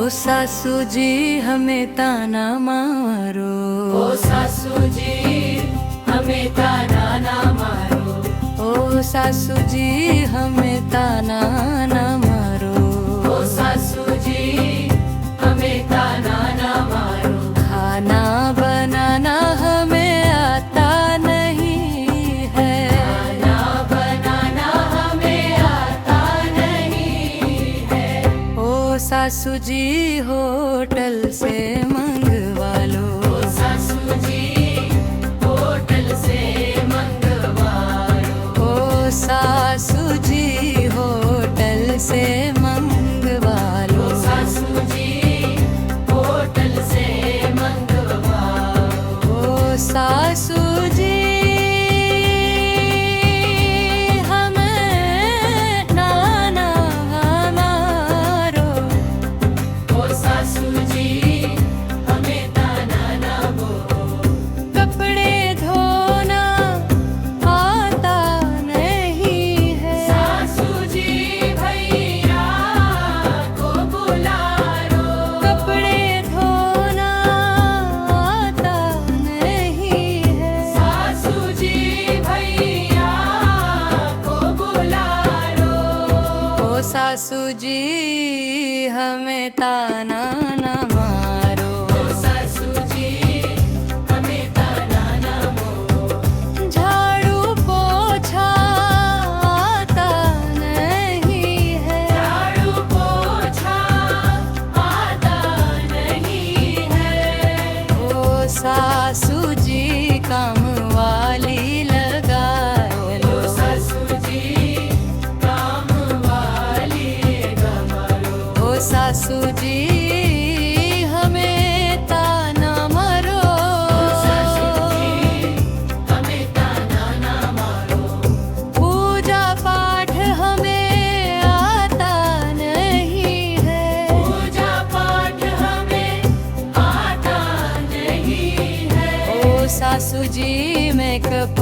सासू जी हमें ताना मारो, ओ सासू जी हमें ताना ना मारो, ओ सासू जी हमें ताना ना मारो, ओ सासू जी हमें ताना ना मारो। खाना बनाना हमें आता नहीं है, खाना बनाना हमें आता नहीं है, ओ सासू जी होटल से मंगवा लो, ओ सासू जी होटल से मंगवा लो, ओ सासू जी होटल से मंगवा लो, ओ सासू जी होटल से मंगवा लो, ओ सासू जी हमें नाना मारो, ओ सासू जी हमें ताना ना बोलो, कपड़े धोना आता नहीं है, सासू जी भैया को बुला लो, कपड़े धोना आता नहीं है, सासू जी भैया को बुला लो, ओ सासू जी हमें ताना न मारो, ओ सासू जी हमें ताना ना बोलो, झाड़ू पोछा आता नहीं है, झाड़ू पोछा आता नहीं है, ओ सासू जी काम वाली लगा लो, ओ सासू जी काम वाली गमलो, ओ सासू जी हमें ताना मारो, सासू जी हमें ताना ना मारो, पूजा पाठ हमें आता नहीं है, पूजा पाठ हमें आता नहीं है, ओ सासू जी मेकअप